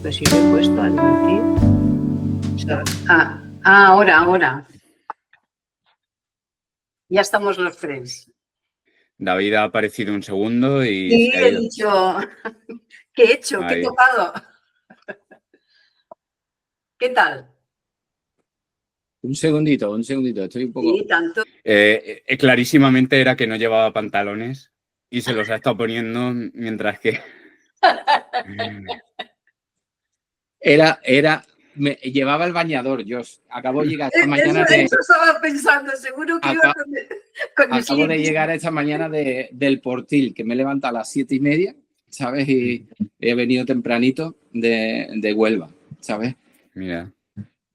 Pues si lo he puesto, admitir. Ahora. Ya estamos los tres. David ha aparecido un segundo y sí, se ha ido. He dicho, ¿qué he hecho? Ahí. ¿Qué he tocado? ¿Qué tal? Un segundito, estoy un poco... Sí, tanto. Clarísimamente era que no llevaba pantalones y se los ha estado poniendo mientras que... Llevaba el bañador, yo acabo de llegar esta mañana Eso estaba pensando, seguro que iba con el acabo de llegar esta mañana del Portil, que me he levantado a las 7:30, ¿sabes? Y he venido tempranito de Huelva, ¿sabes? Mira.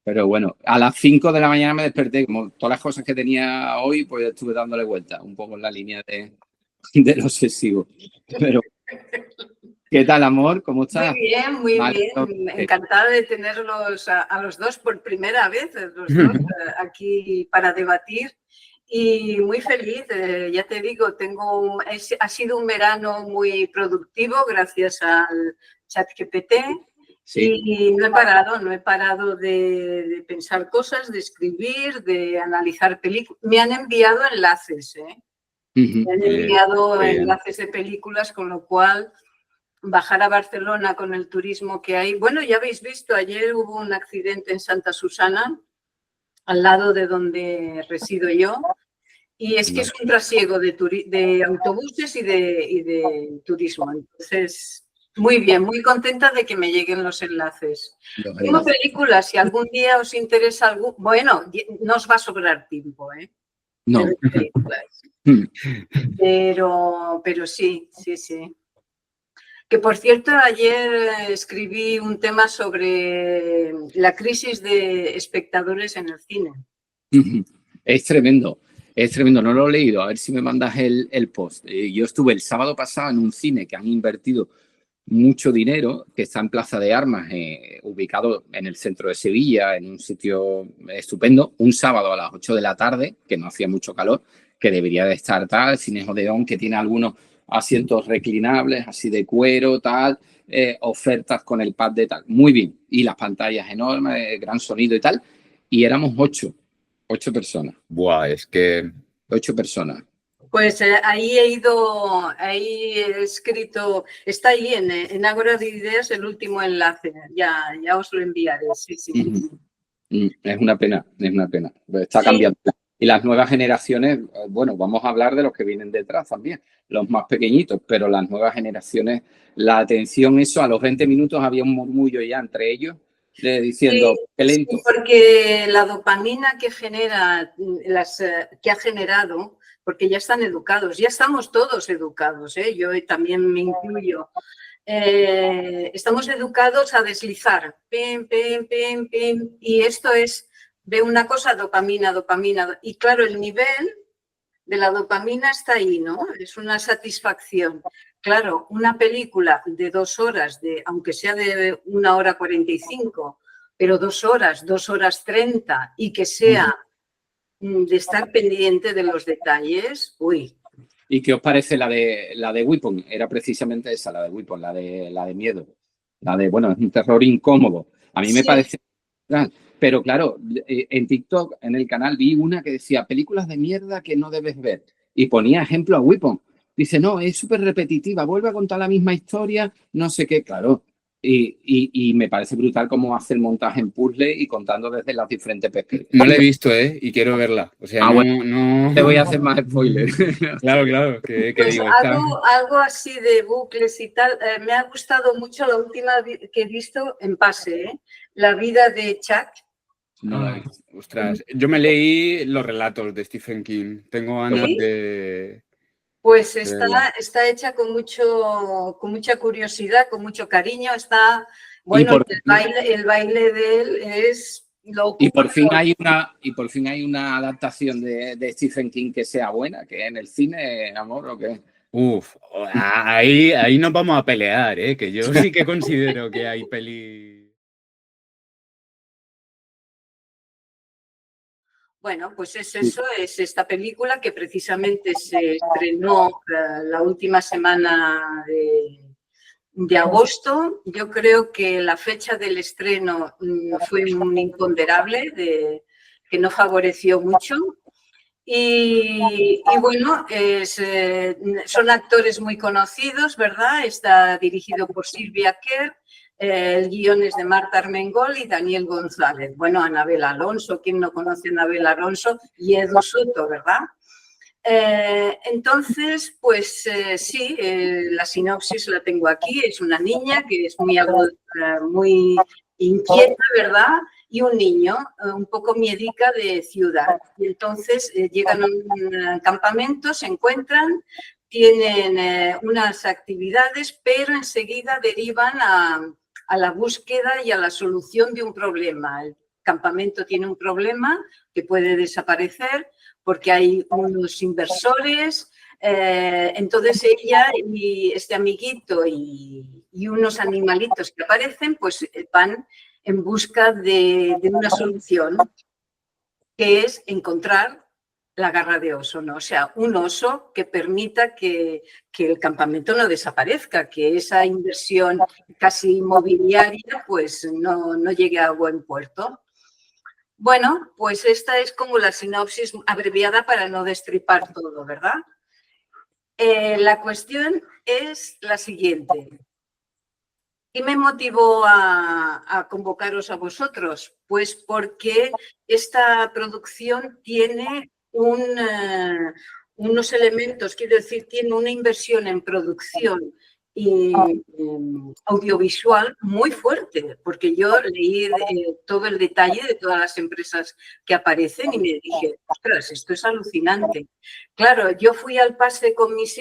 Pero bueno, a las 5 de la mañana me desperté, como todas las cosas que tenía hoy, pues estuve dándole vuelta, un poco en la línea del obsesivo. Pero, ¿qué tal, amor? ¿Cómo estás? Muy bien. Encantada de tenerlos a los dos por primera vez, los dos aquí para debatir. Y muy feliz, ya te digo, ha sido un verano muy productivo gracias al ChatGPT. Sí. Y no he parado de pensar cosas, de escribir, de analizar películas. Me han enviado enlaces, Me han enviado enlaces de películas, con lo cual bajar a Barcelona con el turismo que hay. Bueno, ya habéis visto, ayer hubo un accidente en Santa Susana, al lado de donde resido yo, y es que es un trasiego de autobuses y de turismo. Entonces, muy bien, muy contenta de que me lleguen los enlaces. Tengo películas, si algún día os interesa algo, bueno, no os va a sobrar tiempo, No. Pero sí. Que, por cierto, ayer escribí un tema sobre la crisis de espectadores en el cine. Es tremendo, no lo he leído, a ver si me mandas el post. Yo estuve el sábado pasado en un cine que han invertido mucho dinero, que está en Plaza de Armas, ubicado en el centro de Sevilla, en un sitio estupendo, un sábado a las 8 de la tarde, que no hacía mucho calor, que debería de estar tal, Cine Odeón, que tiene algunos asientos reclinables, así de cuero, tal, ofertas con el pad de tal, muy bien, y las pantallas enormes, gran sonido y tal, y éramos 8 personas. Buah, es que... 8 personas. Pues ahí he escrito, está ahí en Ágora de Ideas el último enlace, ya os lo enviaré, sí. Es una pena, está cambiando. Y las nuevas generaciones, bueno, vamos a hablar de los que vienen detrás también, los más pequeñitos, pero las nuevas generaciones, la atención, eso, a los 20 minutos había un murmullo ya entre ellos, diciendo, qué lento. Sí, porque la dopamina que ha generado, porque ya están educados, ya estamos todos educados, yo también me incluyo. Estamos educados a deslizar, pim, y esto ve una cosa, dopamina, y claro, el nivel de la dopamina está ahí, ¿no? Es una satisfacción. Claro, una película de 2 horas, aunque sea de 1 hora 45, pero 2 horas 30, y que sea de estar pendiente de los detalles, uy. ¿Y qué os parece la de Weapon? Era precisamente esa, la de Weapon, la de miedo. Bueno, es un terror incómodo. A mí me parece... Pero claro, en TikTok, en el canal, vi una que decía películas de mierda que no debes ver. Y ponía ejemplo a Weapon. Dice, no, es súper repetitiva, vuelve a contar la misma historia, no sé qué, claro. Y me parece brutal cómo hace el montaje en puzzle y contando desde las diferentes perspectivas. No la he visto, y quiero verla. O sea, no... Te voy a hacer más spoilers. Claro. Que pues digo, algo así de bucles y tal. Me ha gustado mucho la última que he visto en pase, La vida de Chuck. No la he visto. Ostras, yo me leí los relatos de Stephen King. Tengo ganas de... Pues está hecha con mucha curiosidad, con mucho cariño. Bueno, el baile de él es loco. Y por fin hay una adaptación de Stephen King que sea buena, que en el cine, amor, ¿o qué? Uf, ahí nos vamos a pelear, que yo sí que considero que hay peli... Bueno, pues es eso, es esta película que precisamente se estrenó la última semana de agosto. Yo creo que la fecha del estreno fue un imponderable que no favoreció mucho. Y bueno, son actores muy conocidos, ¿verdad? Está dirigido por Silvia Kerr, el guion es de Marta Armengol y Daniel González. Bueno, Anabel Alonso, ¿quién no conoce a Anabel Alonso? Y Edu Soto, ¿verdad? Entonces, pues sí, la sinopsis la tengo aquí. Es una niña que es muy inquieta, ¿verdad? Y un niño un poco miedica de ciudad. Y entonces llegan a un campamento, se encuentran, tienen unas actividades, pero enseguida derivan a la búsqueda y a la solución de un problema. El campamento tiene un problema que puede desaparecer porque hay unos inversores, entonces ella y este amiguito y unos animalitos que aparecen, pues van en busca de una solución, que es encontrar la garra de oso, ¿no? O sea, un oso que permita que el campamento no desaparezca, que esa inversión casi inmobiliaria pues no llegue a buen puerto. Bueno, pues esta es como la sinopsis abreviada para no destripar todo, ¿verdad? La cuestión es la siguiente. ¿Qué me motivó a convocaros a vosotros? Pues porque esta producción tiene unos elementos, quiero decir, tiene una inversión en producción y audiovisual muy fuerte, porque yo leí todo el detalle de todas las empresas que aparecen y me dije, ostras, esto es alucinante. Claro, yo fui al pase con mis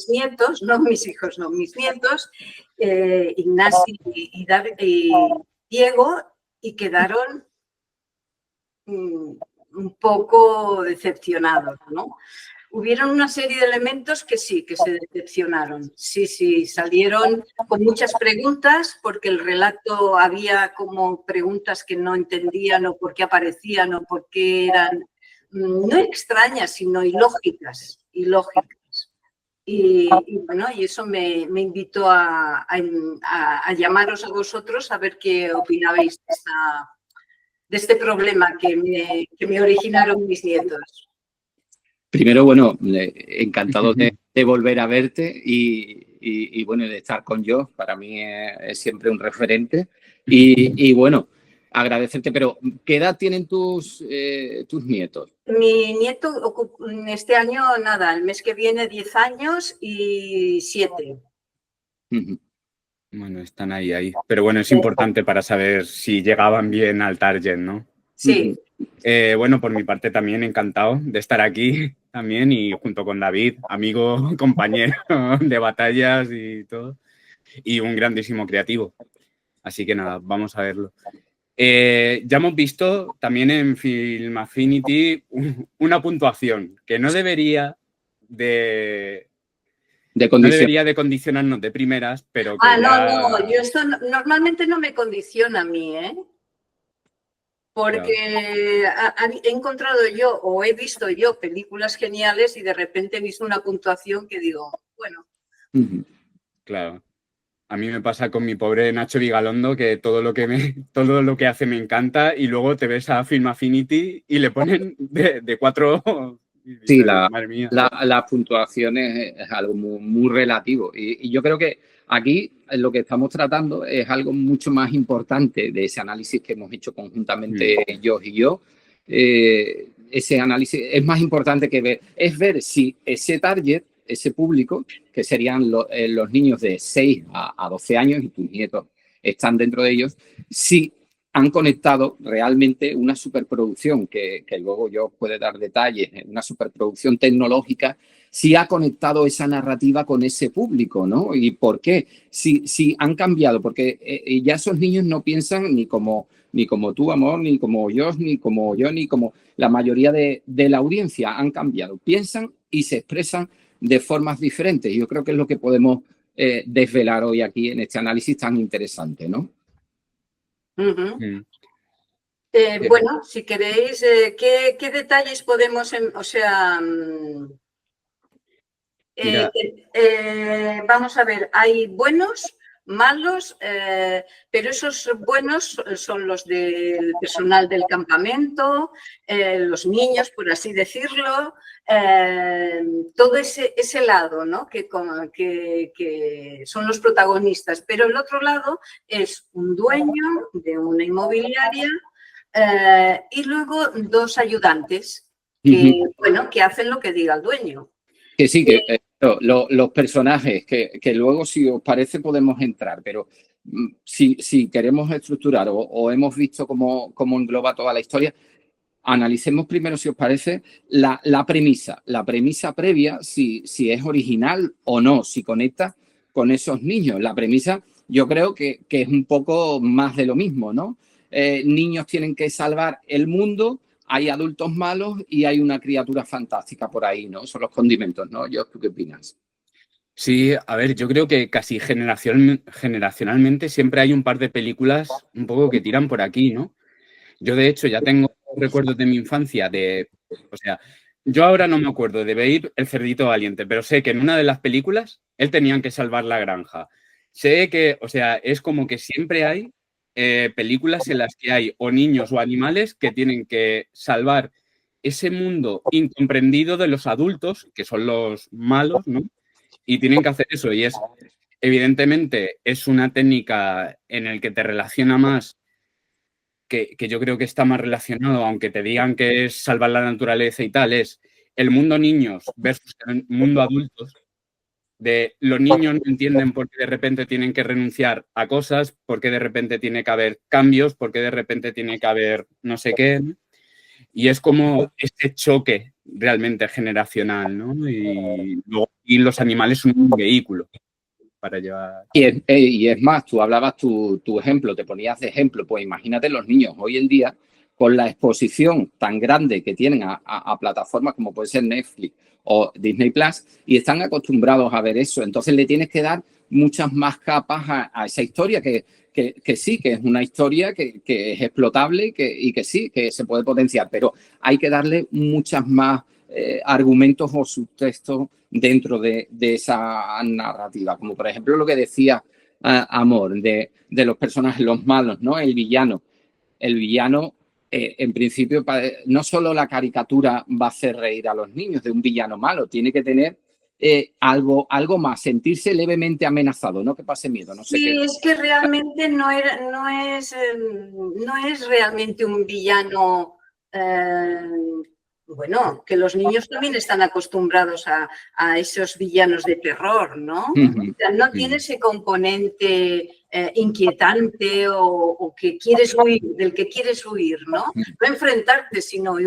nietos, no mis hijos, no, mis nietos, Ignacio y Diego, y quedaron un poco decepcionados, ¿no? Hubieron una serie de elementos que sí, que se decepcionaron. Sí, salieron con muchas preguntas porque el relato había como preguntas que no entendían o por qué aparecían o por qué eran no extrañas, sino ilógicas. Y bueno, y eso me invitó a llamaros a vosotros a ver qué opinabais de este problema que me originaron mis nietos. Primero, bueno, encantado de volver a verte y bueno, de estar con Josh. Para mí es siempre un referente. Y bueno, agradecerte, pero ¿qué edad tienen tus nietos? Mi nieto este año, nada, el mes que viene 10 años y 7. Bueno, están ahí. Pero bueno, es importante para saber si llegaban bien al target, ¿no? Sí. Bueno, por mi parte también encantado de estar aquí también y junto con David, amigo, compañero de batallas y todo, y un grandísimo creativo. Así que nada, vamos a verlo. Ya hemos visto también en Film Affinity una puntuación que no debería de condicionarnos de primeras, pero que no, yo esto normalmente no me condiciona a mí, ¿eh? Porque he encontrado yo o he visto yo películas geniales y de repente he visto una puntuación que digo, bueno. Claro. A mí me pasa con mi pobre Nacho Vigalondo que todo lo que hace me encanta y luego te ves a Film Affinity y le ponen de 4. Sí, la puntuación es algo muy relativo y yo creo que aquí lo que estamos tratando es algo mucho más importante de ese análisis que hemos hecho conjuntamente Josh y yo. Ese análisis es más importante que ver si ese target, ese público, que serían los niños de 6 a 12 años y tus nietos están dentro de ellos, si han conectado realmente una superproducción, que luego yo puedo dar detalles, una superproducción tecnológica, si ha conectado esa narrativa con ese público, ¿no? ¿Y por qué? Si han cambiado, porque ya esos niños no piensan ni como tú, amor, ni como yo, ni como yo, ni como la mayoría de la audiencia han cambiado. Piensan y se expresan de formas diferentes. Yo creo que es lo que podemos desvelar hoy aquí en este análisis tan interesante, ¿no? Bueno, si queréis, ¿qué detalles podemos, Mira. Vamos a ver, hay buenos, malos, pero esos buenos son los del personal del campamento, los niños, por así decirlo, todo ese lado, ¿no? que son los protagonistas. Pero el otro lado es un dueño de una inmobiliaria y luego dos ayudantes que, bueno, que hacen lo que diga el dueño. Que sí, que los personajes, que luego, si os parece, podemos entrar, pero si queremos estructurar o hemos visto cómo engloba toda la historia, analicemos primero, si os parece, la premisa previa, si es original o no, si conecta con esos niños. La premisa yo creo que es un poco más de lo mismo, ¿no? Niños tienen que salvar el mundo, hay adultos malos y hay una criatura fantástica por ahí, ¿no? Son los condimentos, ¿no? ¿Tú qué opinas? Sí, a ver, yo creo que casi generacionalmente siempre hay un par de películas un poco que tiran por aquí, ¿no? Yo, de hecho, ya tengo recuerdos de mi infancia o sea, yo ahora no me acuerdo de ver El cerdito valiente, pero sé que en una de las películas él tenía que salvar la granja. Sé que, o sea, es como que siempre hay películas en las que hay o niños o animales que tienen que salvar ese mundo incomprendido de los adultos, que son los malos, ¿no? Y tienen que hacer eso. Y evidentemente, es una técnica en la que te relaciona más, que yo creo que está más relacionado, aunque te digan que es salvar la naturaleza y tal, es el mundo niños versus el mundo adultos. De los niños no entienden por qué de repente tienen que renunciar a cosas, por qué de repente tiene que haber cambios, por qué de repente tiene que haber no sé qué, ¿no? Y es como este choque realmente generacional, ¿no? Y los animales son un vehículo para llevar. Y es más, tú hablabas tu ejemplo, te ponías de ejemplo, pues imagínate los niños hoy en día con la exposición tan grande que tienen a plataformas como puede ser Netflix o Disney Plus, y están acostumbrados a ver eso. Entonces le tienes que dar muchas más capas a esa historia que sí, que es una historia que es explotable y que sí, que se puede potenciar, pero hay que darle muchas más argumentos o subtextos dentro de esa narrativa, como por ejemplo lo que decía Amor, de los personajes, los malos, ¿no? El villano, en principio, no solo la caricatura va a hacer reír a los niños de un villano malo, tiene que tener algo más, sentirse levemente amenazado, no que pase miedo, no sé Sí, qué. es que realmente no es realmente un villano. Bueno, que los niños también están acostumbrados a esos villanos de terror, ¿no? O sea, no tiene ese componente inquietante o que quieres huir, del que quieres huir, ¿no? No enfrentarte, sino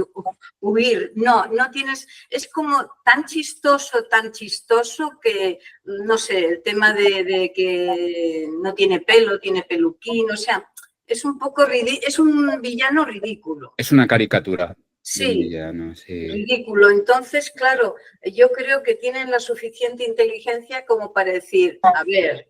huir. No tienes. Es como tan chistoso que, no sé, el tema de que no tiene pelo, tiene peluquín, o sea, es un poco es un villano ridículo. Es una caricatura. Sí, villano, sí. Ridículo. Entonces, claro, yo creo que tienen la suficiente inteligencia como para decir, a ver,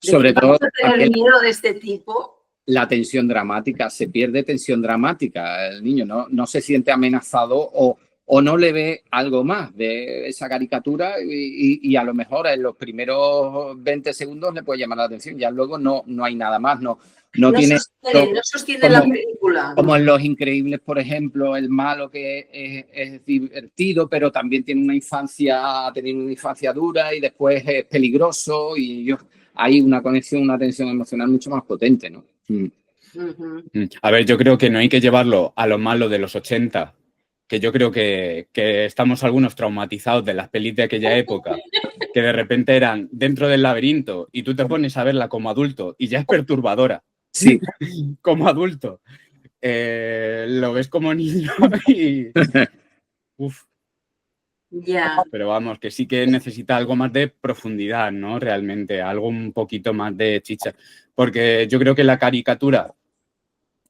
sobre todo vamos a tener miedo de este tipo. La tensión dramática, se pierde tensión dramática. El niño no se siente amenazado o no le ve algo más de esa caricatura y a lo mejor en los primeros 20 segundos le puede llamar la atención, ya luego no hay nada más, no sostiene la película. Como en Los Increíbles, por ejemplo, el malo que es divertido, pero también tiene ha tenido una infancia dura y después es peligroso y hay una conexión, una tensión emocional mucho más potente, ¿no? A ver, yo creo que no hay que llevarlo a lo malo de los 80, que yo creo que estamos algunos traumatizados de las pelis de aquella época, que de repente eran dentro del laberinto y tú te pones a verla como adulto y ya es perturbadora. Sí. Como adulto. Lo ves como niño y... Uf. Ya. Pero vamos, que sí que necesita algo más de profundidad, ¿no? Realmente, algo un poquito más de chicha. Porque yo creo que la caricatura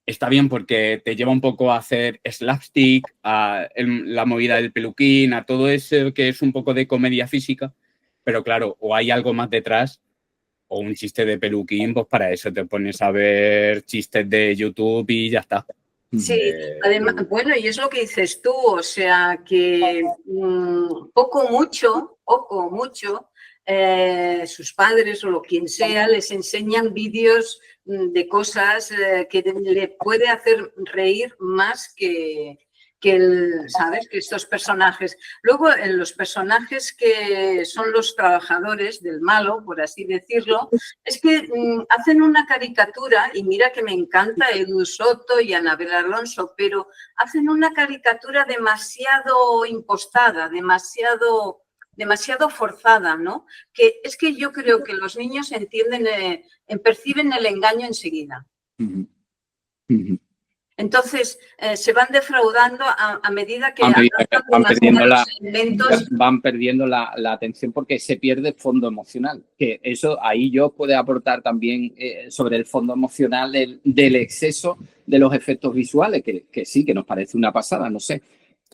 está bien porque te lleva un poco a hacer slapstick, a la movida del peluquín, a todo eso que es un poco de comedia física. Pero claro, o hay algo más detrás, o un chiste de peluquín, pues para eso te pones a ver chistes de YouTube y ya está. Sí, además, bueno, y es lo que dices tú, o sea, que poco o mucho, sus padres o lo quien sea les enseñan vídeos de cosas que le puede hacer reír más ¿sabes? Que estos personajes. Luego, en los personajes que son los trabajadores del malo, por así decirlo, es que hacen una caricatura, y mira que me encanta Edu Soto y Anabel Alonso, pero hacen una caricatura demasiado impostada, demasiado forzada, ¿no? Que es que yo creo que los niños entienden, perciben el engaño enseguida. Entonces, se van defraudando a medida que van perdiendo la atención porque se pierde el fondo emocional. Que eso ahí yo puedo aportar también sobre el fondo emocional del exceso de los efectos visuales, que sí, que nos parece una pasada. No sé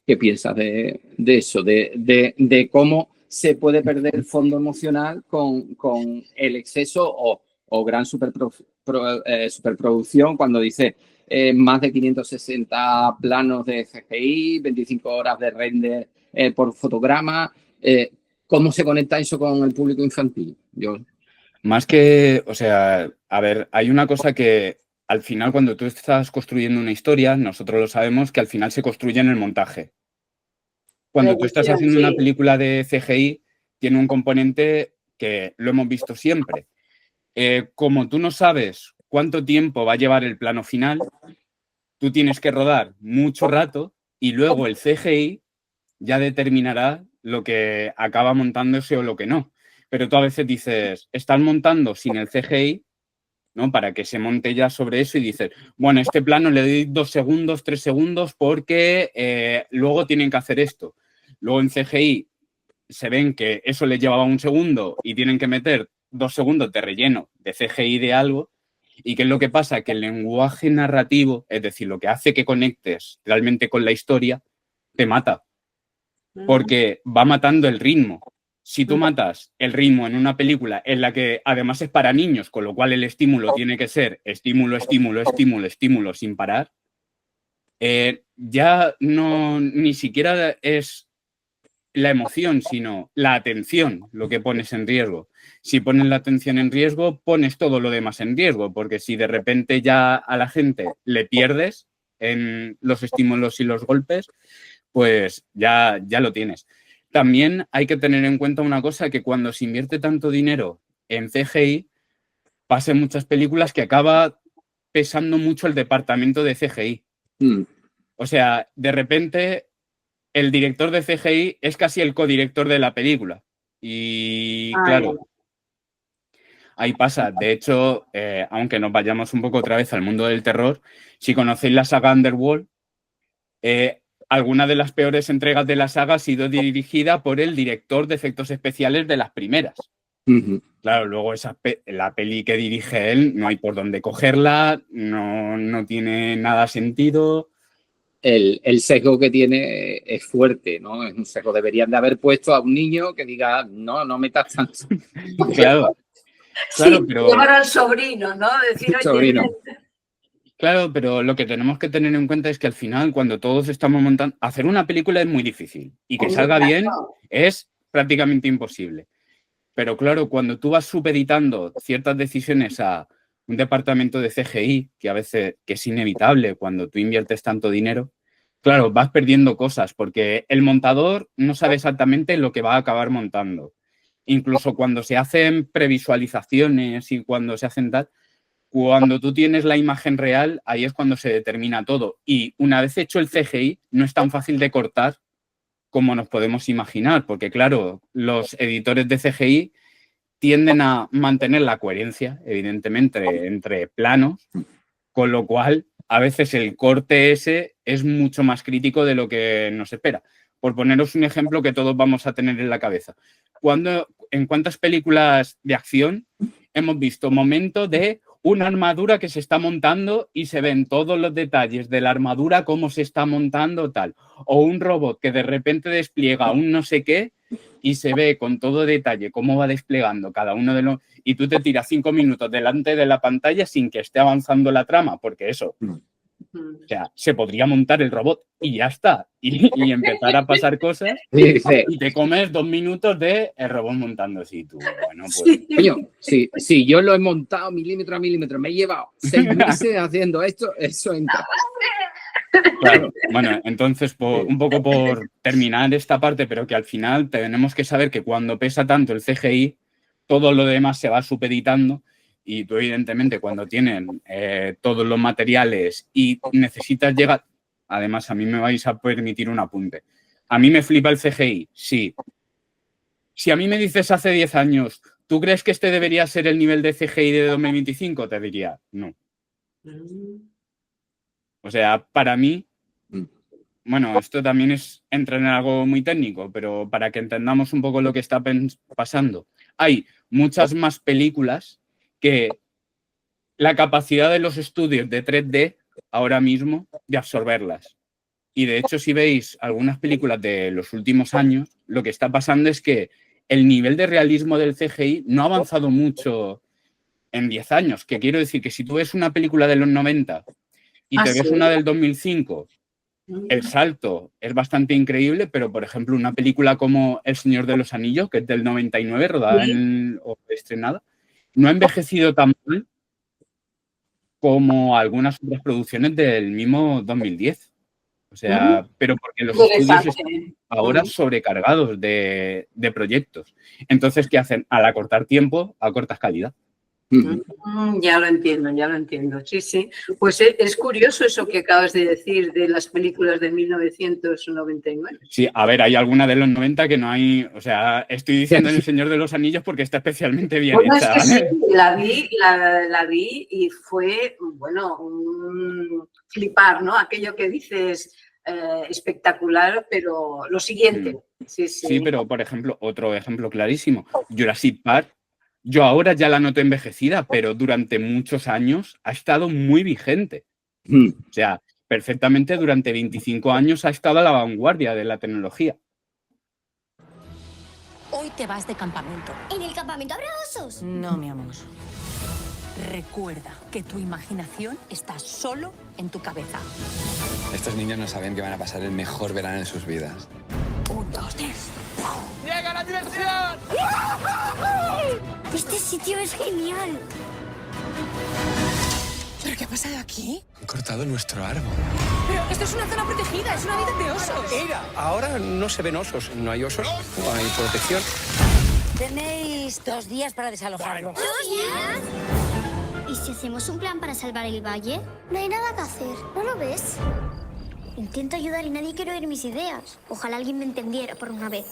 qué piensas de eso, de cómo se puede perder el fondo emocional con el exceso o gran superproducción cuando dice... más de 560 planos de CGI, 25 horas de render por fotograma. ¿Cómo se conecta eso con el público infantil? Más que, o sea, a ver, hay una cosa que al final cuando tú estás construyendo una historia, nosotros lo sabemos que al final se construye en el montaje. Cuando tú estás haciendo una película de CGI, tiene un componente que lo hemos visto siempre. Como tú no sabes cuánto tiempo va a llevar el plano final, tú tienes que rodar mucho rato y luego el CGI ya determinará lo que acaba montándose o lo que no. Pero tú a veces dices, están montando sin el CGI, ¿no? Para que se monte ya sobre eso y dices, bueno, este plano le doy 2 segundos, 3 segundos porque luego tienen que hacer esto. Luego en CGI se ven que eso les llevaba 1 segundo y tienen que meter 2 segundos de relleno de CGI de algo. ¿Y qué es lo que pasa? Que el lenguaje narrativo, es decir, lo que hace que conectes realmente con la historia, te mata. Porque va matando el ritmo. Si tú matas el ritmo en una película en la que además es para niños, con lo cual el estímulo tiene que ser estímulo, estímulo, estímulo, estímulo sin parar, ya no ni siquiera es la emoción, sino la atención lo que pones en riesgo. Si pones la atención en riesgo, pones todo lo demás en riesgo, porque si de repente ya a la gente le pierdes en los estímulos y los golpes, pues ya lo tienes. También hay que tener en cuenta una cosa, que cuando se invierte tanto dinero en CGI, pasa en muchas películas que acaba pesando mucho el departamento de CGI. O sea, de repente el director de CGI es casi el codirector de la película. Y claro, ahí pasa. De hecho, aunque nos vayamos un poco otra vez al mundo del terror, si conocéis la saga Underworld, alguna de las peores entregas de la saga ha sido dirigida por el director de efectos especiales de las primeras. Claro, luego la peli que dirige él, no hay por dónde cogerla, no tiene nada sentido. El sesgo que tiene es fuerte, ¿no? Es un sesgo. Deberían de haber puesto a un niño que diga, no metas tanto. Claro. Claro, sí, pero llevar al sobrino, ¿no? Decir, oye, sobrino. Claro, pero lo que tenemos que tener en cuenta es que al final, cuando todos estamos montando, hacer una película es muy difícil y que salga bien es prácticamente imposible. Pero claro, cuando tú vas supeditando ciertas decisiones a un departamento de CGI, que a veces que es inevitable cuando tú inviertes tanto dinero, claro, vas perdiendo cosas porque el montador no sabe exactamente lo que va a acabar montando. Incluso cuando se hacen previsualizaciones y cuando se hacen tal, cuando tú tienes la imagen real, ahí es cuando se determina todo. Y una vez hecho el CGI, no es tan fácil de cortar como nos podemos imaginar, porque claro, los editores de CGI tienden a mantener la coherencia, evidentemente, entre planos, con lo cual a veces el corte ese es mucho más crítico de lo que nos espera. Por poneros un ejemplo que todos vamos a tener en la cabeza. ¿En cuántas películas de acción hemos visto momentos de una armadura que se está montando y se ven todos los detalles de la armadura, cómo se está montando, tal? O un robot que de repente despliega un no sé qué y se ve con todo detalle cómo va desplegando cada uno de los... Y tú te tiras 5 minutos delante de la pantalla sin que esté avanzando la trama, porque eso O sea, se podría montar el robot y ya está. Y empezar a pasar cosas y te comes 2 minutos de el robot montando así. Tú, bueno, pues... Coño, sí, yo lo he montado milímetro a milímetro. Me he llevado 6 meses haciendo esto, eso entra. Claro, bueno, entonces un poco por terminar esta parte, pero que al final tenemos que saber que cuando pesa tanto el CGI, todo lo demás se va supeditando y tú evidentemente cuando tienen todos los materiales y necesitas llegar, además a mí me vais a permitir un apunte, a mí me flipa el CGI, sí. Si a mí me dices hace 10 años, ¿tú crees que este debería ser el nivel de CGI de 2025? Te diría, no. O sea, para mí, bueno, esto también entra en algo muy técnico, pero para que entendamos un poco lo que está pasando, hay muchas más películas que la capacidad de los estudios de 3D ahora mismo de absorberlas. Y de hecho, si veis algunas películas de los últimos años, lo que está pasando es que el nivel de realismo del CGI no ha avanzado mucho en 10 años. Que quiero decir que si tú ves una película de los 90 y te ves una del 2005, el salto es bastante increíble, pero por ejemplo una película como El Señor de los Anillos, que es del 99, rodada o estrenada, no ha envejecido tan mal como algunas otras producciones del mismo 2010. O sea, pero porque los estudios están ahora sobrecargados de proyectos. Entonces, ¿qué hacen? Al acortar tiempo, acortas calidad. Ya lo entiendo. Sí, sí. Pues es curioso eso que acabas de decir de las películas de 1999. Sí, a ver, hay alguna de los 90 que no hay... O sea, estoy diciendo El Señor de los Anillos porque está especialmente bien hecha. Es que sí, la vi y fue, bueno, un flipar, ¿no? Aquello que dices espectacular, pero lo siguiente. Sí, pero por ejemplo, otro ejemplo clarísimo, Jurassic Park. Yo ahora ya la noto envejecida, pero durante muchos años ha estado muy vigente. O sea, perfectamente durante 25 años ha estado a la vanguardia de la tecnología. Hoy te vas de campamento. ¿En el campamento habrá osos? No, mi amor. Recuerda que tu imaginación está solo en tu cabeza. Estos niños no saben que van a pasar el mejor verano de sus vidas. 1, 2, 3. ¡Llega la diversión! Este sitio es genial. ¿Pero qué ha pasado aquí? Han cortado nuestro árbol. Pero esto es una zona protegida, es una vida de osos. Mira, ahora no se ven osos. No hay osos, no hay protección. Tenéis 2 días para desalojarlo. ¿2 días? ¿Y si hacemos un plan para salvar el valle? No hay nada que hacer, ¿no lo ves? Intento ayudar y nadie quiere oír mis ideas. Ojalá alguien me entendiera por una vez.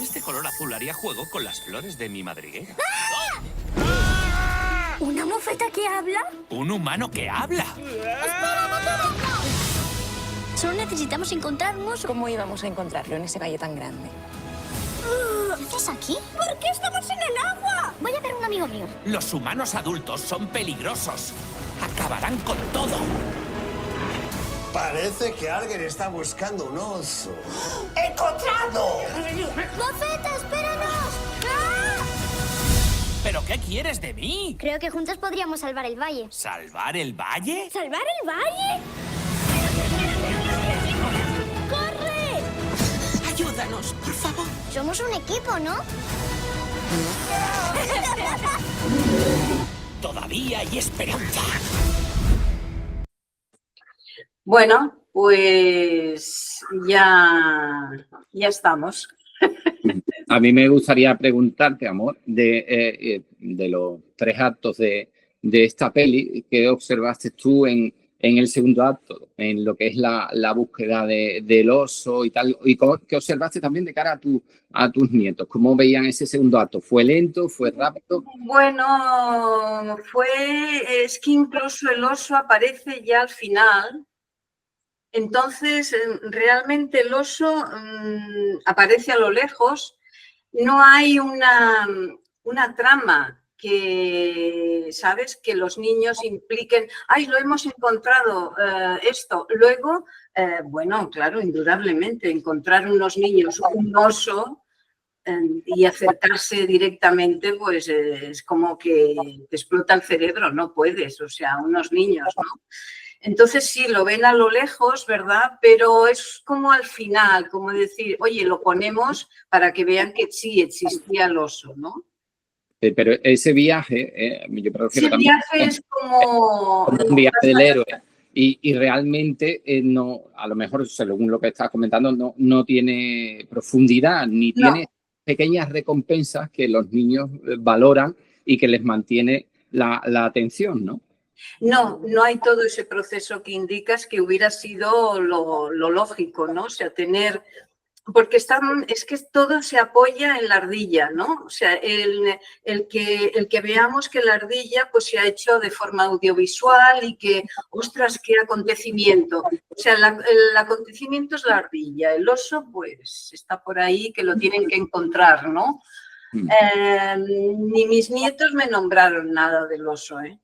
Este color azul haría juego con las flores de mi madriguera. ¿Una mofeta que habla? ¿Un humano que habla? ¡Espera, no te vengas! Solo necesitamos encontrar un oso. ¿Cómo íbamos a encontrarlo en ese valle tan grande? ¿Qué haces aquí? ¿Por qué estamos en el agua? Voy a ver a un amigo mío. Los humanos adultos son peligrosos. Acabarán con todo. Parece que alguien está buscando un oso. ¡Encontrado! ¡Mofeta, espéranos! ¡Ah! ¿Pero qué quieres de mí? Creo que juntos podríamos salvar el valle. ¿Salvar el valle? ¿Salvar el valle? ¡Corre! Ayúdanos, por favor. Somos un equipo, ¿no? Todavía hay esperanza. Bueno, pues ya estamos. A mí me gustaría preguntarte, amor, de los 3 actos de esta peli, ¿qué observaste tú en el segundo acto, en lo que es la búsqueda del oso y tal? ¿Y qué observaste también de cara a tus nietos? ¿Cómo veían ese segundo acto? ¿Fue lento? ¿Fue rápido? Bueno, es que incluso el oso aparece ya al final. Entonces, realmente el oso aparece a lo lejos. No hay una trama que, ¿sabes? Que los niños impliquen, ¡ay, lo hemos encontrado esto! Luego, bueno, claro, indudablemente, encontrar unos niños un oso y acercarse directamente, pues es como que te explota el cerebro, no puedes, o sea, unos niños, ¿no? Entonces sí, lo ven a lo lejos, ¿verdad? Pero es como al final, como decir, oye, lo ponemos para que vean que sí existía el oso, ¿no? Pero ese viaje, yo prefiero Ese también viaje es como... un viaje del héroe. Y realmente no, a lo mejor, según lo que estás comentando, no tiene profundidad ni tiene pequeñas recompensas que los niños valoran y que les mantiene la atención, ¿no? No hay todo ese proceso que indicas que hubiera sido lo lógico, ¿no? O sea, tener... Porque es que todo se apoya en la ardilla, ¿no? O sea, el que veamos que la ardilla pues, se ha hecho de forma audiovisual y que, ostras, qué acontecimiento. O sea, el acontecimiento es la ardilla, el oso pues está por ahí que lo tienen que encontrar, ¿no? Ni mis nietos me nombraron nada del oso, ¿eh?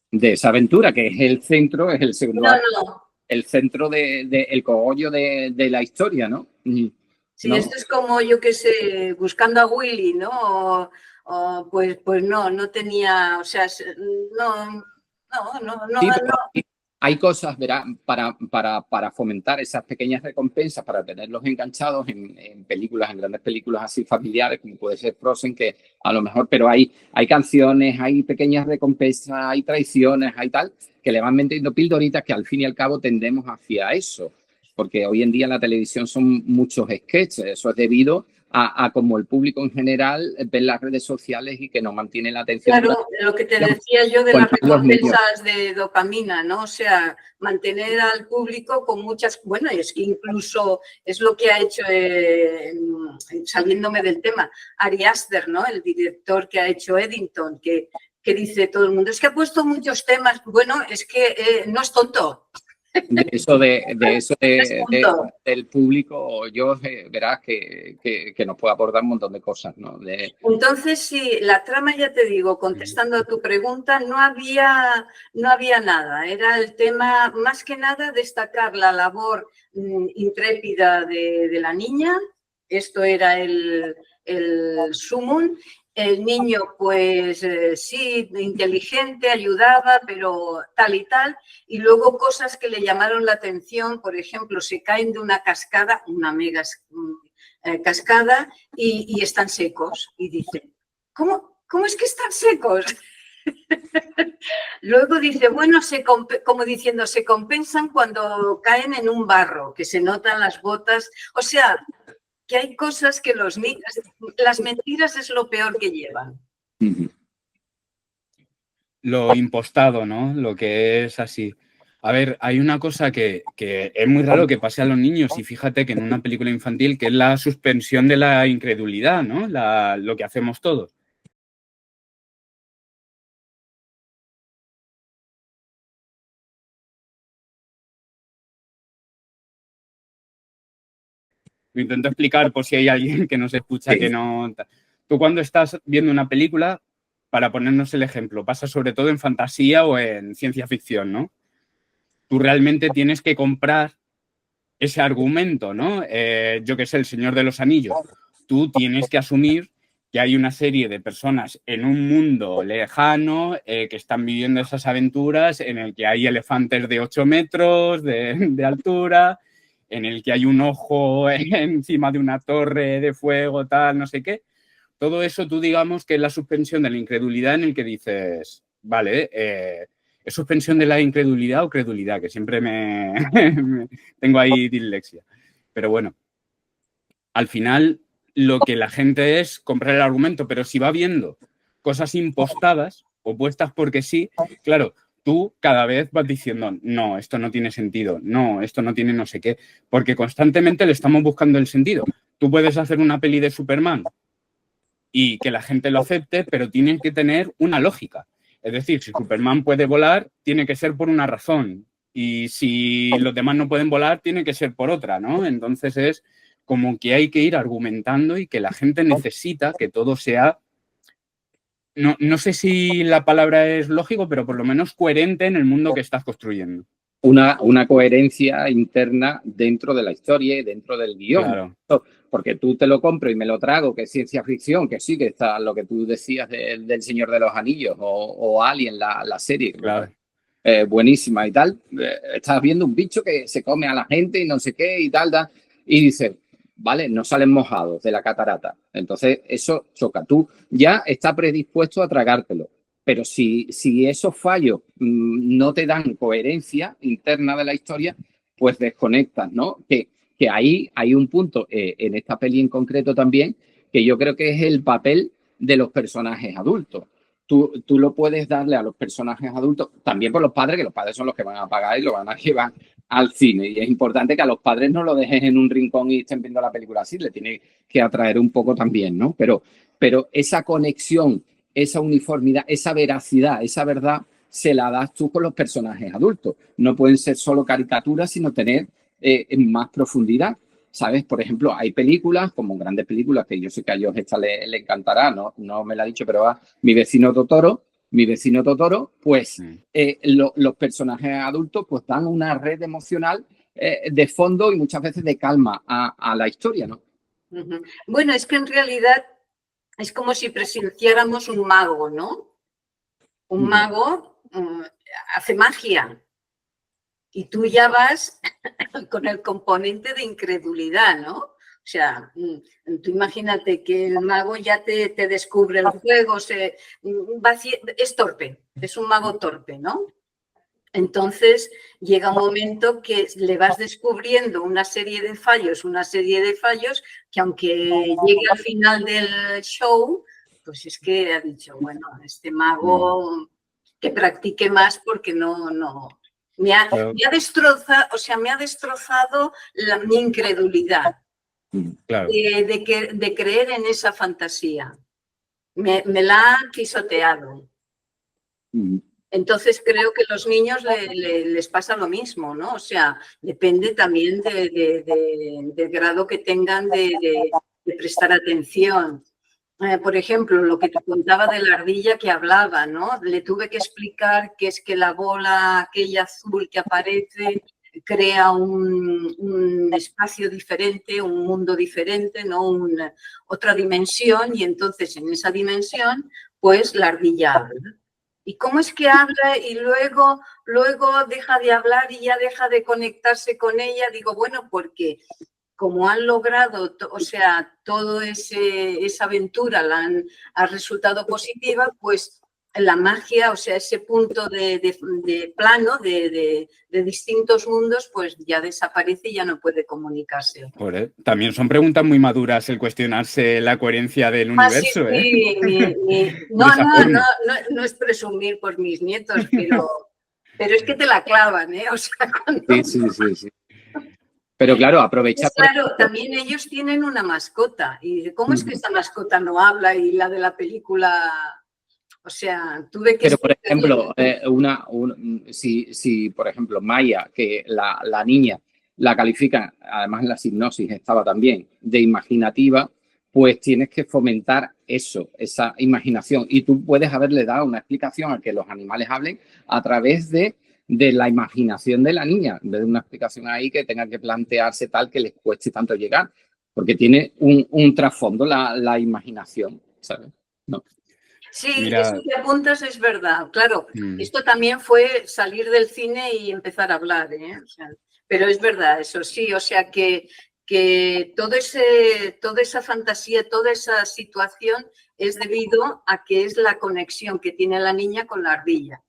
De esa aventura, que es el centro, es el segundo acto. No. El centro el cogollo de la historia, ¿no? Sí, ¿no? Esto es como, yo qué sé, buscando a Willy, ¿no? Pues no tenía, o sea, no. Sí, pero hay cosas, verá, para fomentar esas pequeñas recompensas, para tenerlos enganchados en películas, en grandes películas así familiares, como puede ser Frozen, que a lo mejor, pero hay canciones, hay pequeñas recompensas, hay traiciones, hay tal, que le van metiendo pildoritas que al fin y al cabo tendemos hacia eso, porque hoy en día en la televisión son muchos sketches, eso es debido a como el público en general ve las redes sociales y que no mantiene la atención. Claro, lo que te decía yo de las recompensas de dopamina, ¿no? O sea, mantener al público con muchas... Bueno, es que incluso es lo que ha hecho, saliéndome del tema, Ari Aster, ¿no? El director que ha hecho Eddington, que dice todo el mundo, es que ha puesto muchos temas. Bueno, es que no es tonto. De eso del público, yo verás que nos puede aportar un montón de cosas, ¿no? Entonces, sí, la trama, ya te digo, contestando a tu pregunta, no había nada. Era el tema, más que nada, destacar la labor intrépida de la niña. Esto era el sumum. El niño, pues sí, inteligente, ayudaba, pero tal y tal. Y luego cosas que le llamaron la atención, por ejemplo, se caen de una cascada, una mega cascada, y están secos. Y dicen, ¿cómo es que están secos? Luego dice, bueno, como diciendo, se compensan cuando caen en un barro, que se notan las botas. O sea... que hay cosas que los niños, las mentiras es lo peor que llevan. Lo impostado, ¿no? Lo que es así. A ver, hay una cosa que es muy raro que pase a los niños y fíjate que en una película infantil que es la suspensión de la incredulidad, ¿no? Lo que hacemos todos. Lo intento explicar por si hay alguien que nos escucha que no... Tú cuando estás viendo una película, para ponernos el ejemplo, pasa sobre todo en fantasía o en ciencia ficción, ¿no? Tú realmente tienes que comprar ese argumento, ¿no? Yo que sé, El Señor de los Anillos. Tú tienes que asumir que hay una serie de personas en un mundo lejano que están viviendo esas aventuras en el que hay elefantes de 8 metros de altura, en el que hay un ojo encima de una torre de fuego, tal, no sé qué. Todo eso tú digamos que es la suspensión de la incredulidad en el que dices, vale, ¿es suspensión de la incredulidad o credulidad? Que siempre tengo ahí dislexia. Pero bueno, al final lo que la gente es comprar el argumento, pero si va viendo cosas impostadas o puestas porque sí, claro, tú cada vez vas diciendo, no, esto no tiene sentido, no, esto no tiene no sé qué, porque constantemente le estamos buscando el sentido. Tú puedes hacer una peli de Superman y que la gente lo acepte, pero tiene que tener una lógica. Es decir, si Superman puede volar, tiene que ser por una razón. Y si los demás no pueden volar, tiene que ser por otra, ¿no? Entonces es como que hay que ir argumentando y que la gente necesita que todo sea... No sé si la palabra es lógico, pero por lo menos coherente en el mundo que estás construyendo. Una coherencia interna dentro de la historia y dentro del guión. Claro. Porque tú te lo compro y me lo trago, que es ciencia ficción, que sí, que está lo que tú decías del Señor de los Anillos o Alien, la serie. Claro. buenísima y tal. Estás viendo un bicho que se come a la gente y no sé qué y tal, y dices, vale, no salen mojados de la catarata. Entonces, eso choca. Tú ya estás predispuesto a tragártelo. Pero si esos fallos no te dan coherencia interna de la historia, pues desconectas, ¿no? Que ahí hay un punto en esta peli en concreto también, que yo creo que es el papel de los personajes adultos. Tú lo puedes darle a los personajes adultos, también por los padres, que los padres son los que van a pagar y lo van a llevar al cine. Y es importante que a los padres no lo dejes en un rincón y estén viendo la película así, le tiene que atraer un poco también, ¿no? Pero esa conexión, esa uniformidad, esa veracidad, esa verdad, se la das tú con los personajes adultos. No pueden ser solo caricaturas, sino tener más profundidad. ¿Sabes? Por ejemplo, hay películas, como grandes películas, que yo sé que a ellos esta le encantará, no me la ha dicho, pero va, Mi vecino Totoro, pues los personajes adultos pues dan una red emocional de fondo y muchas veces de calma a la historia, ¿no? Bueno, es que en realidad es como si presenciáramos un mago, ¿no? Un mago hace magia. Y tú ya vas con el componente de incredulidad, ¿no? O sea, tú imagínate que el mago ya te descubre el juego, es torpe, es un mago torpe, ¿no? Entonces llega un momento que le vas descubriendo una serie de fallos, que aunque llegue al final del show, pues es que ha dicho, bueno, este mago que practique más porque no. Me ha destrozado mi incredulidad de creer en esa fantasía. Me la ha pisoteado. Entonces creo que a los niños les pasa lo mismo, ¿no? O sea, depende también del grado que tengan de prestar atención. Por ejemplo, lo que te contaba de la ardilla que hablaba, ¿no? Le tuve que explicar que es que la bola aquella azul que aparece crea un espacio diferente, un mundo diferente, ¿no? Otra dimensión, y entonces en esa dimensión, pues la ardilla habla. ¿Y cómo es que habla y luego deja de hablar y ya deja de conectarse con ella? Digo, bueno, porque como han logrado, o sea, toda esa aventura ha resultado positiva, pues la magia, o sea, ese punto de plano de distintos mundos, pues ya desaparece y ya no puede comunicarse. Joder, también son preguntas muy maduras el cuestionarse la coherencia del universo, sí, no es presumir por mis nietos, pero es que te la clavan, ¿eh? O sea, Sí. Pero claro, aprovecha. Pues claro, también ellos tienen una mascota. ¿Y cómo es que esa mascota no habla y la de la película? O sea, tuve que... Pero, por ejemplo, si por ejemplo, Maya, que la niña la califica, además en la hipnosis estaba también, de imaginativa, pues tienes que fomentar eso, esa imaginación. Y tú puedes haberle dado una explicación a que los animales hablen a través de la imaginación de la niña, en vez de una explicación ahí que tenga que plantearse tal que les cueste tanto llegar, porque tiene un trasfondo la imaginación, ¿sabes? No. Sí, eso que apuntas es verdad, claro. Esto también fue salir del cine y empezar a hablar, ¿eh? O sea, pero es verdad, eso sí, o sea que toda esa fantasía, toda esa situación es debido a que es la conexión que tiene la niña con la ardilla.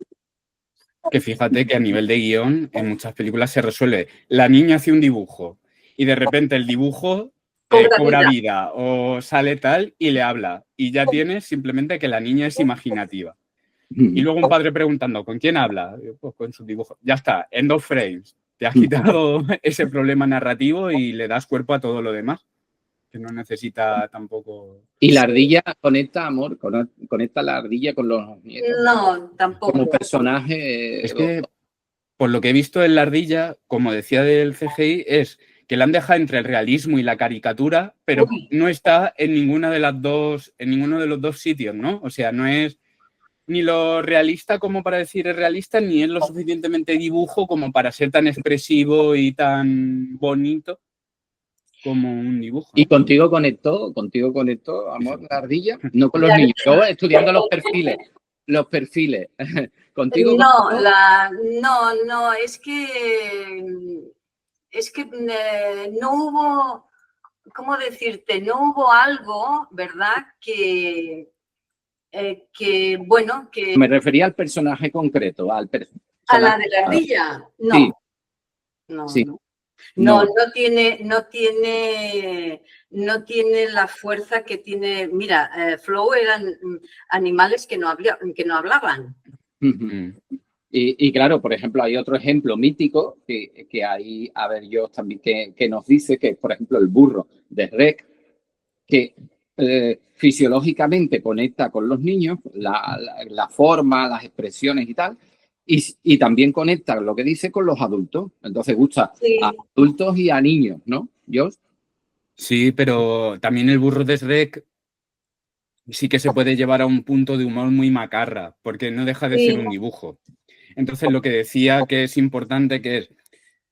Que fíjate que a nivel de guión en muchas películas se resuelve. La niña hace un dibujo y de repente el dibujo cobra vida o sale tal y le habla. Y ya tienes simplemente que la niña es imaginativa. Y luego un padre preguntando, ¿con quién habla? Pues con su dibujo. Ya está, en 2 frames. Te has quitado ese problema narrativo y le das cuerpo a todo lo demás. Que no necesita tampoco... ¿Y la ardilla conecta, amor? ¿Conecta la ardilla con los nietos? No, tampoco. Como personaje... Es que, por lo que he visto en la ardilla, como decía del CGI, es que la han dejado entre el realismo y la caricatura, pero no está en ninguno de los dos sitios, ¿no? O sea, no es ni lo realista como para decir es realista, ni es lo suficientemente dibujo como para ser tan expresivo y tan bonito como un dibujo. ¿Y contigo conectó, amor, la ardilla? No con los niños, yo estudiando los perfiles. los perfiles. Contigo. No, es que no hubo, ¿cómo decirte? No hubo algo, ¿verdad? Bueno, que... Me refería al personaje concreto, ¿A la de la ardilla? No. Sí. No, Sí. no tiene la fuerza que tiene. Mira, Flow eran animales que no hablaban. Y claro, por ejemplo, hay otro ejemplo mítico que hay, a ver, yo también, que nos dice que, por ejemplo, el burro de Shrek, que fisiológicamente conecta con los niños, la forma, las expresiones y tal, y también conecta lo que dice con los adultos. Entonces gusta a adultos y a niños, ¿no, Josh? Sí, pero también el burro de Shrek sí que se puede llevar a un punto de humor muy macarra, porque no deja de ser un dibujo. Entonces lo que decía que es importante que es,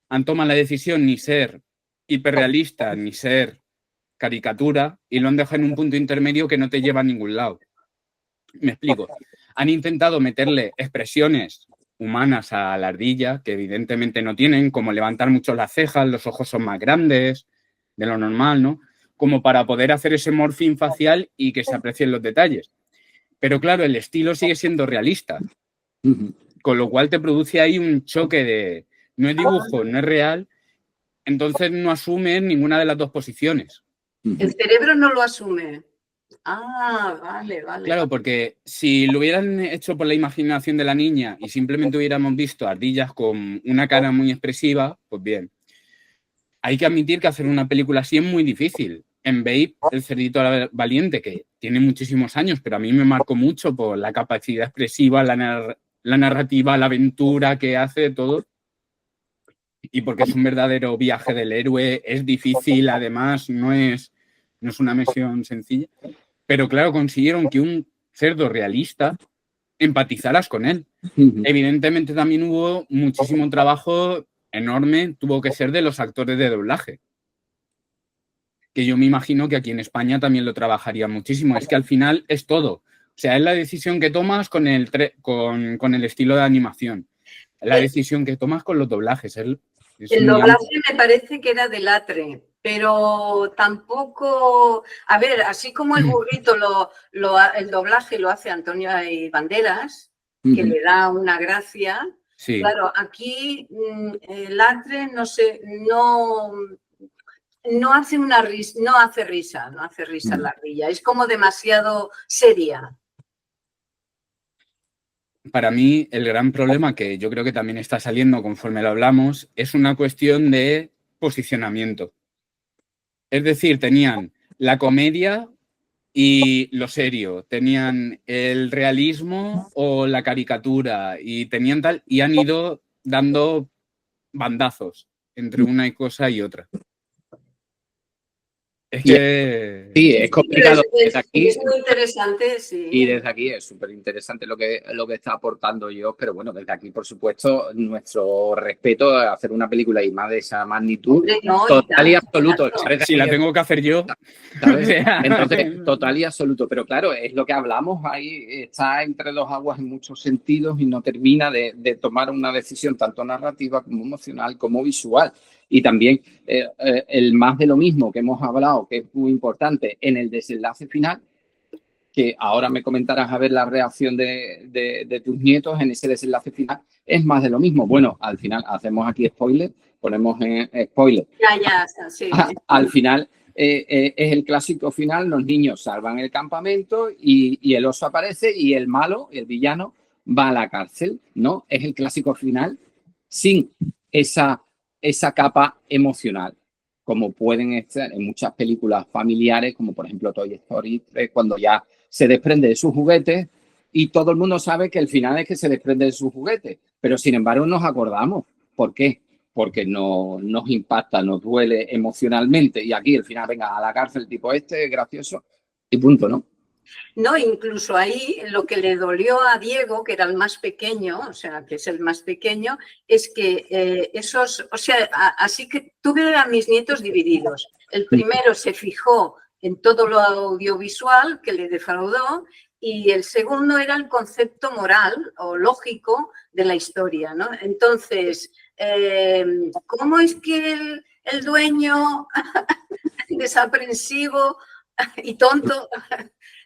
han tomado la decisión ni ser hiperrealista ni ser caricatura y lo han dejado en un punto intermedio que no te lleva a ningún lado. Me explico. Han intentado meterle expresiones humanas a la ardilla que evidentemente no tienen, como levantar mucho las cejas, los ojos son más grandes de lo normal, ¿no? Como para poder hacer ese morfín facial y que se aprecien los detalles. Pero claro, el estilo sigue siendo realista, con lo cual te produce ahí un choque de no es dibujo, no es real, entonces no asumes ninguna de las dos posiciones. El cerebro no lo asume. Ah, vale. Claro, porque si lo hubieran hecho por la imaginación de la niña y simplemente hubiéramos visto ardillas con una cara muy expresiva, pues bien. Hay que admitir que hacer una película así es muy difícil. En Babe, el cerdito valiente, que tiene muchísimos años, pero a mí me marcó mucho por la capacidad expresiva, la narrativa, la aventura que hace, todo. Y porque es un verdadero viaje del héroe, es difícil, además, no es una misión sencilla. Pero claro, consiguieron que un cerdo realista empatizaras con él. Evidentemente también hubo muchísimo trabajo enorme, tuvo que ser de los actores de doblaje. Que yo me imagino que aquí en España también lo trabajaría muchísimo. Es que al final es todo. O sea, es la decisión que tomas con el estilo de animación. La decisión que tomas con los doblajes. El doblaje me parece que era de Latre, pero tampoco... A ver, así como el burrito, el doblaje lo hace Antonio Banderas, que le da una gracia. Sí. Claro, aquí Latre, no sé, no hace risa la ardilla. Es como demasiado seria. Para mí, el gran problema, que yo creo que también está saliendo conforme lo hablamos, es una cuestión de posicionamiento. Es decir, tenían la comedia y lo serio, tenían el realismo o la caricatura y tenían tal, y han ido dando bandazos entre una cosa y otra. Es que... Sí, es complicado. Es muy interesante, sí. Y desde aquí es súper interesante lo que está aportando yo, pero bueno, desde aquí, por supuesto, nuestro respeto a hacer una película y más de esa magnitud, total y absoluto. Si la tengo que hacer yo. ¿Sabes? Entonces, total y absoluto. Pero claro, es lo que hablamos ahí, está entre dos aguas en muchos sentidos y no termina de tomar una decisión tanto narrativa como emocional como visual. Y también el más de lo mismo que hemos hablado, que es muy importante en el desenlace final, que ahora me comentarás a ver la reacción de tus nietos en ese desenlace final, es más de lo mismo. Bueno, al final hacemos aquí spoiler, ponemos spoiler. Ya, sí. Al final es el clásico final, los niños salvan el campamento y el oso aparece y el malo, el villano, va a la cárcel, ¿no? Es el clásico final sin esa capa emocional, como pueden estar en muchas películas familiares, como por ejemplo Toy Story 3, cuando ya se desprende de sus juguetes y todo el mundo sabe que el final es que se desprende de sus juguetes, pero sin embargo nos acordamos. ¿Por qué? Porque nos impacta, nos duele emocionalmente y aquí el final, venga, a la cárcel tipo este, gracioso y punto, ¿no? No, incluso ahí lo que le dolió a Diego, que era el más pequeño, o sea, que es el más pequeño, es que así que tuve a mis nietos divididos. El primero se fijó en todo lo audiovisual que le defraudó y el segundo era el concepto moral o lógico de la historia, ¿no? Entonces, ¿cómo es que el dueño desaprensivo y tonto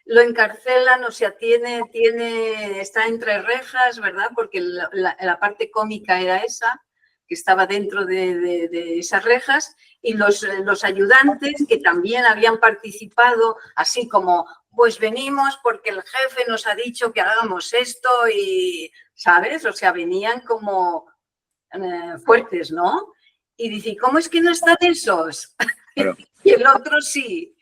lo encarcelan, o sea, está entre rejas, ¿verdad? Porque la parte cómica era esa, que estaba dentro de esas rejas, y los ayudantes que también habían participado, así como, pues venimos porque el jefe nos ha dicho que hagamos esto y, ¿sabes? O sea, venían como fuertes, ¿no? Y dice, ¿cómo es que no están esos? Claro. Y el otro sí,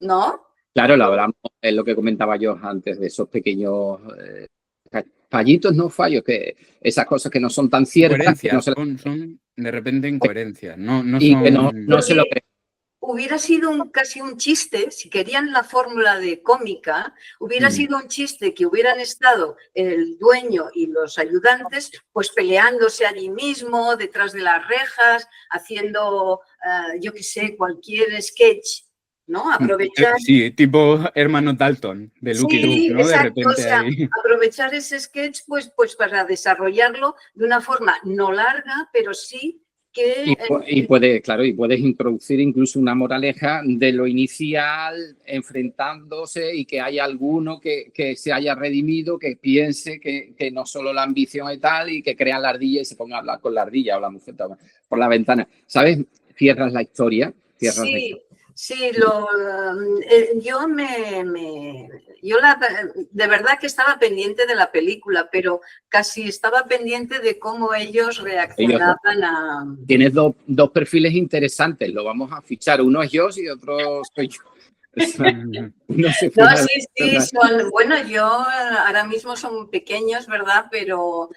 ¿no? Claro, lo hablamos, es lo que comentaba yo antes de esos pequeños fallitos, no fallos, que esas cosas que no son tan ciertas. Incoherencias, No se son de repente incoherencias. No y son... que no se lo creen. Hubiera sido casi un chiste, si querían la fórmula de cómica, hubiera sido un chiste que hubieran estado el dueño y los ayudantes pues peleándose allí mismo, detrás de las rejas, haciendo, yo qué sé, cualquier sketch, ¿no? Aprovechar... Sí, tipo hermano Dalton, de Lucky Luke, ¿no? Exacto, De repente o sea, ahí... aprovechar ese sketch pues para desarrollarlo de una forma no larga, pero sí que... Y puedes introducir incluso una moraleja de lo inicial enfrentándose y que haya alguno que se haya redimido, que piense que no solo la ambición y tal, y que crea la ardilla y se ponga a hablar con la ardilla o la mujer por la ventana. ¿Sabes? Cierras la historia. Sí, yo de verdad que estaba pendiente de la película, pero casi estaba pendiente de cómo ellos reaccionaban a... Tienes dos perfiles interesantes, lo vamos a fichar. Uno es yo y otro soy yo. No, sí, bueno, yo ahora mismo son pequeños, ¿verdad? Pero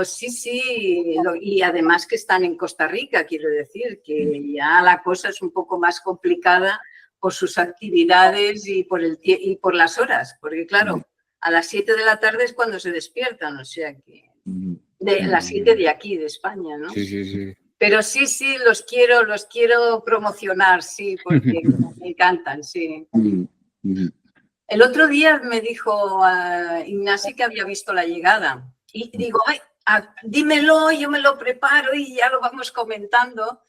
sí, y además que están en Costa Rica, quiero decir, que ya la cosa es un poco más complicada por sus actividades y por las horas, porque claro, a las 7 de la tarde es cuando se despiertan, o sea que de las 7 de aquí, de España, ¿no? Sí. Pero sí, los quiero promocionar, sí, porque me encantan, sí. El otro día me dijo Ignasi que había visto La Llegada y digo, ay, dímelo, yo me lo preparo y ya lo vamos comentando.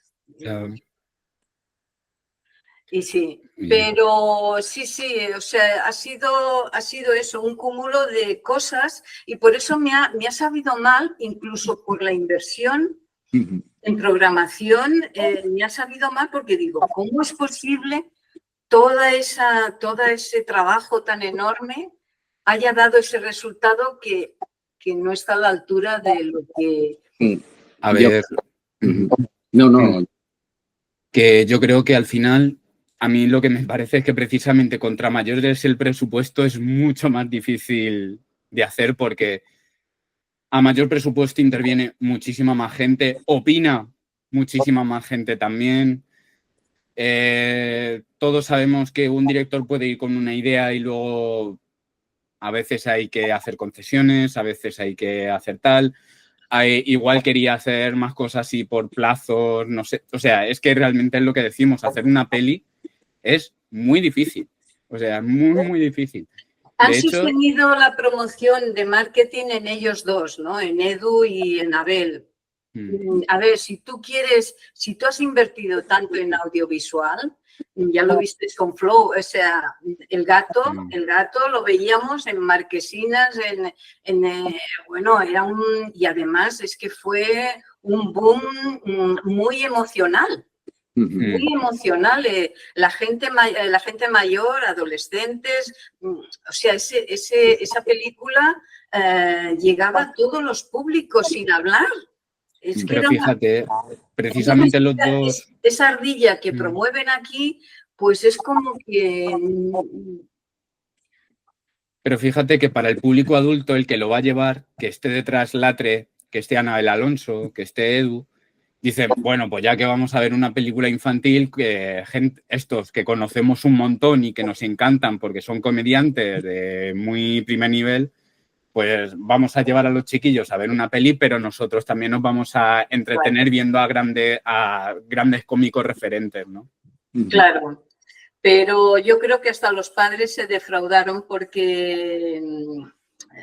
Y sí, pero sí, o sea, ha sido eso, un cúmulo de cosas y por eso me ha sabido mal, incluso por la inversión en programación, me ha sabido mal porque digo, ¿cómo es posible todo ese trabajo tan enorme haya dado ese resultado que no está a la altura de lo que... A ver... No. Que yo creo que al final, a mí lo que me parece es que precisamente contra mayor es el presupuesto es mucho más difícil de hacer porque a mayor presupuesto interviene muchísima más gente, opina muchísima más gente también. Todos sabemos que un director puede ir con una idea y luego a veces hay que hacer concesiones, a veces hay que hacer tal. Igual quería hacer más cosas así por plazos, no sé. O sea, es que realmente es lo que decimos, hacer una peli es muy difícil. O sea, muy difícil. Han sostenido la promoción de marketing en ellos dos, ¿no? En Edu y en Abel. A ver, si tú has invertido tanto en audiovisual, ya lo viste con Flow, o sea, el gato lo veíamos en marquesinas, bueno, y además es que fue un boom muy emocional. Muy emocional, la gente mayor, adolescentes, o sea, esa película llegaba a todos los públicos sin hablar. Es que pero fíjate, precisamente los dos... Esa ardilla que promueven aquí, pues es como que... Pero fíjate que para el público adulto, el que lo va a llevar, que esté detrás Latre, que esté Anabel Alonso, que esté Edu, dicen, bueno, pues ya que vamos a ver una película infantil, que estos que conocemos un montón y que nos encantan porque son comediantes de muy primer nivel, pues vamos a llevar a los chiquillos a ver una peli, pero nosotros también nos vamos a entretener viendo a grandes cómicos referentes, ¿no? Claro. Pero yo creo que hasta los padres se defraudaron porque...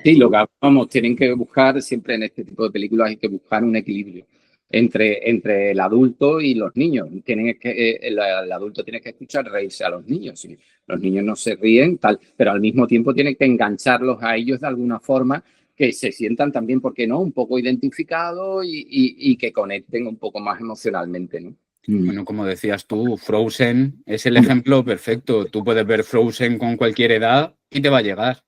Sí, lo que vamos, tienen que buscar, siempre en este tipo de películas hay que buscar un equilibrio entre el adulto y los niños. El adulto tiene que escuchar reírse a los niños. Y los niños no se ríen, tal, pero al mismo tiempo tiene que engancharlos a ellos de alguna forma que se sientan también, ¿por qué no?, un poco identificados y que conecten un poco más emocionalmente, ¿no? Bueno, como decías tú, Frozen es el ejemplo perfecto. Tú puedes ver Frozen con cualquier edad y te va a llegar.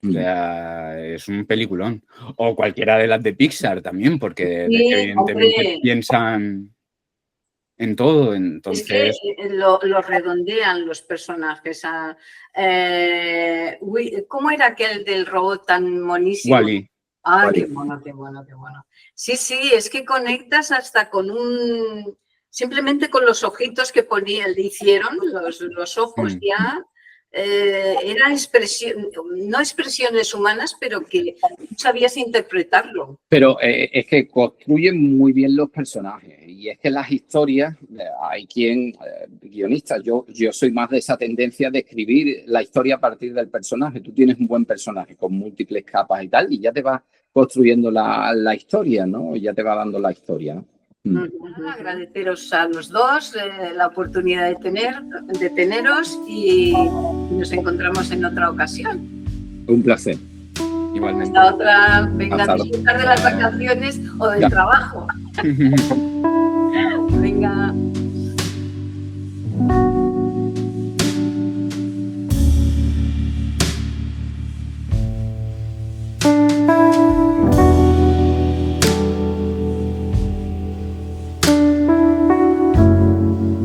O sea, es un peliculón. O cualquiera de las de Pixar también, porque Sí, evidentemente hombre. piensan en todo. Entonces, Es que lo redondean los personajes. ¿Cómo era aquel del robot tan monísimo? Wall-E. Ah, Wall-E. qué mono, qué mono, qué mono. Sí, sí, es que conectas hasta con simplemente con los ojitos que le hicieron, los ojos ya, eran no expresiones humanas, pero que sabías interpretarlo. Pero es que construyen muy bien los personajes y es que las historias, hay guionistas, yo soy más de esa tendencia de escribir la historia a partir del personaje. Tú tienes un buen personaje con múltiples capas y tal y ya te va construyendo la historia, ¿no? Ya te va dando la historia, ¿no? Agradeceros a los dos la oportunidad de teneros y nos encontramos en otra ocasión. Un placer. Igualmente. Hasta otra, venga a Hasta disfrutar de las vacaciones o del trabajo. Venga.